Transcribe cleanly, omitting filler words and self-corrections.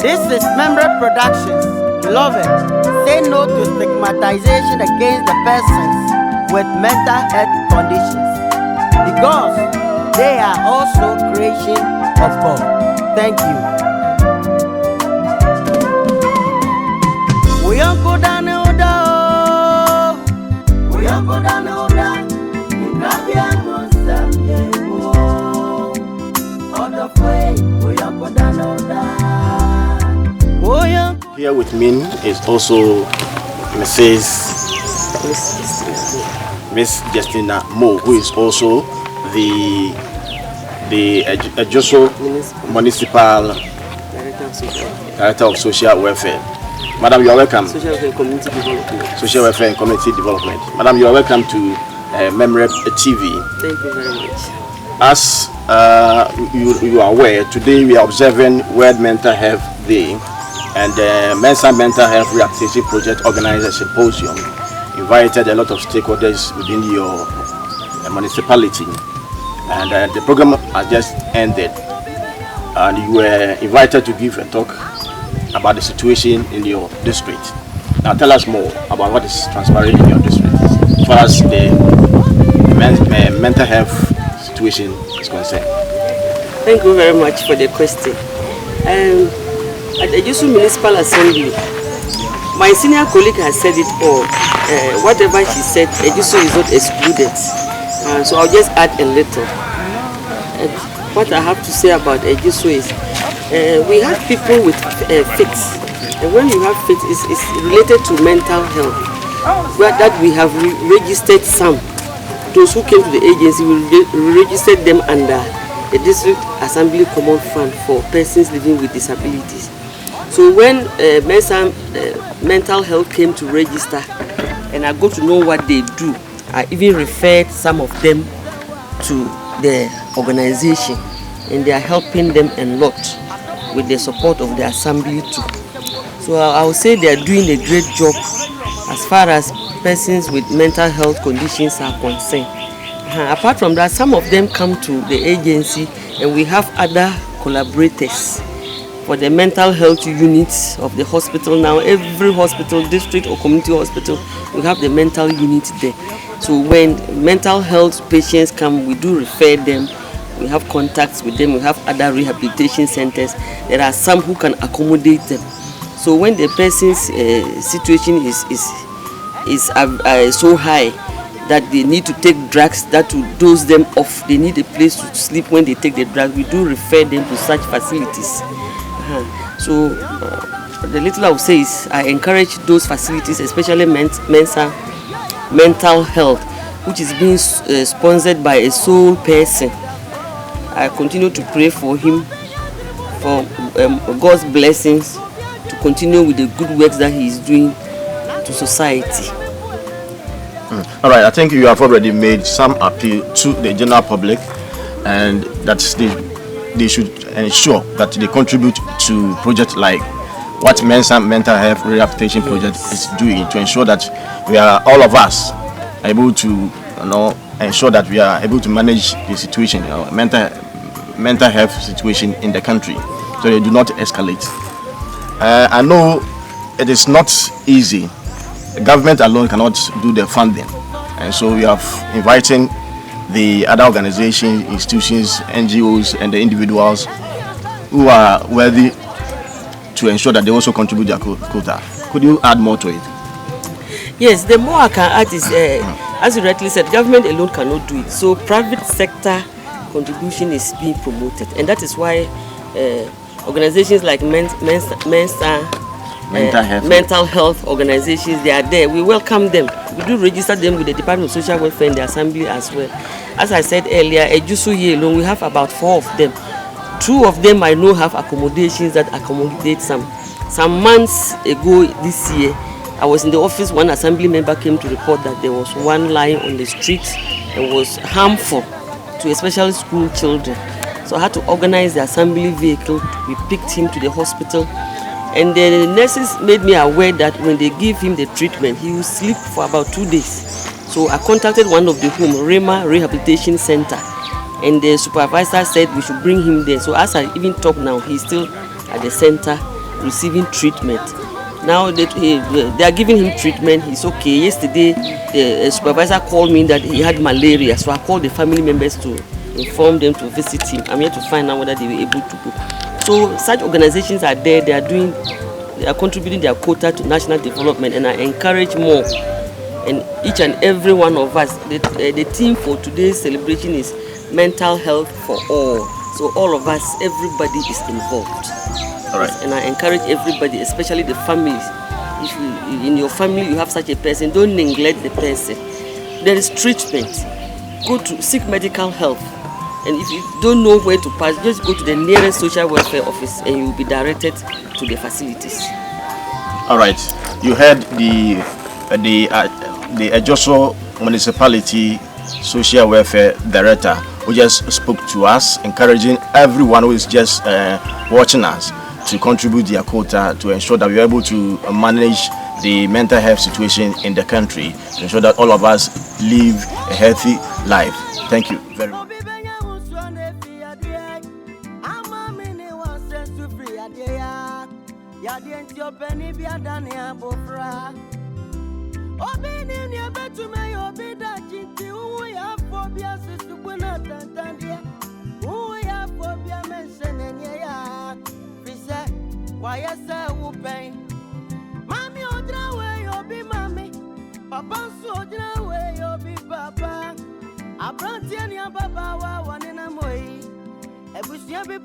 This is MEMHREP Productions. Beloved, say no to stigmatization against the persons with mental health conditions, because they are also creation of God. Thank you. We are good and we are good and Here with me is also Miss Justina Nwoo, who is also the Ejisu Municipal Director of Social Welfare. Madam, you are welcome. Social Welfare and Community Development. Social Welfare and Community Development. Madam, you are welcome to MEMHREP TV. Thank you very much. As you are aware, today we are observing World Mental Health Day, and the Mensa Mental Health Rehabilitation Project organized a symposium, invited a lot of stakeholders within your municipality, and the program has just ended, and you were invited to give a talk about the situation in your district. Now tell us more about what is transpiring in your district as far as the mental health situation is concerned. Thank you very much for the question. At the Ejisu Municipal Assembly, my senior colleague has said it all. Whatever she said, Ejisu is not excluded. So I'll just add a little. What I have to say about Ejisu is, we have people with fits. And when you have fits, it's related to mental health. That we have registered some. Those who came to the agency, we registered them under the District Assembly Common Fund for persons living with disabilities. So when mental health came to register, and I got to know what they do, I even referred some of them to the organization, and they are helping them a lot with the support of the assembly too. So I would say they are doing a great job as far as persons with mental health conditions are concerned. Apart from that, some of them come to the agency, and we have other collaborators for the mental health units of the hospital. Now every hospital, district or community hospital, we have the mental unit there. So when mental health patients come, we do refer them. We have contacts with them. We have other rehabilitation centers. There are some who can accommodate them. So when the person's situation is so high that they need to take drugs that will dose them off, they need a place to sleep when they take the drug, we do refer them to such facilities. So the little I would say is I encourage those facilities, especially Mensa mental health, which is being sponsored by a sole person. I continue to pray for him, for God's blessings, to continue with the good works that he is doing to society. All right, I think you have already made some appeal to the general public, and that they should ensure that they contribute to projects like what Mensa Mental Health Rehabilitation Project is doing, to ensure that we are, all of us, able to ensure that we are able to manage the situation, mental health situation in the country, so they do not escalate. I know it is not easy. The government alone cannot do the funding, and so we are inviting the other organizations, institutions, NGOs, and the individuals who are worthy to ensure that they also contribute their quota. Could you add more to it? Yes, the more I can add is, as you rightly said, government alone cannot do it. So private sector contribution is being promoted, and that is why organizations like mental health organizations, they are there. We welcome them. We do register them with the Department of Social Welfare and the Assembly as well. As I said earlier, Ejisu here alone, we have about 4 of them. 2 of them I know have accommodations that accommodate some. Some months ago this year, I was in the office. One assembly member came to report that there was one lying on the street and was harmful to especially school children. So I had to organize the assembly vehicle. We picked him to the hospital, and the nurses made me aware that when they give him the treatment, he will sleep for about 2 days. So I contacted one of the home, Rema Rehabilitation Center, and the supervisor said we should bring him there. So as I even talk now, he's still at the center receiving treatment. Now they are giving him treatment. He's okay. Yesterday, the supervisor called me that he had malaria, so I called the family members to inform them to visit him. I'm here to find out whether they were able to go. So such organizations are there. They are contributing their quota to national development, and I encourage more. And each and every one of us, the theme for today's celebration is mental health for all. So all of us, everybody is involved. All right. And I encourage everybody, especially the families. If in your family you have such a person, don't neglect the person. There is treatment. Go to seek medical help. And if you don't know where to pass, just go to the nearest social welfare office and you will be directed to the facilities. All right. You heard the Ejisu Municipality Social Welfare Director, who just spoke to us, encouraging everyone who is just watching us to contribute their quota to ensure that we are able to manage the mental health situation in the country, to ensure that all of us live a healthy life. Thank you very much. Why I say whooping? Mommy, oh, way you'll be mommy. Papa, so way you'll be papa. I brought you Baba, one in a way. A bush, be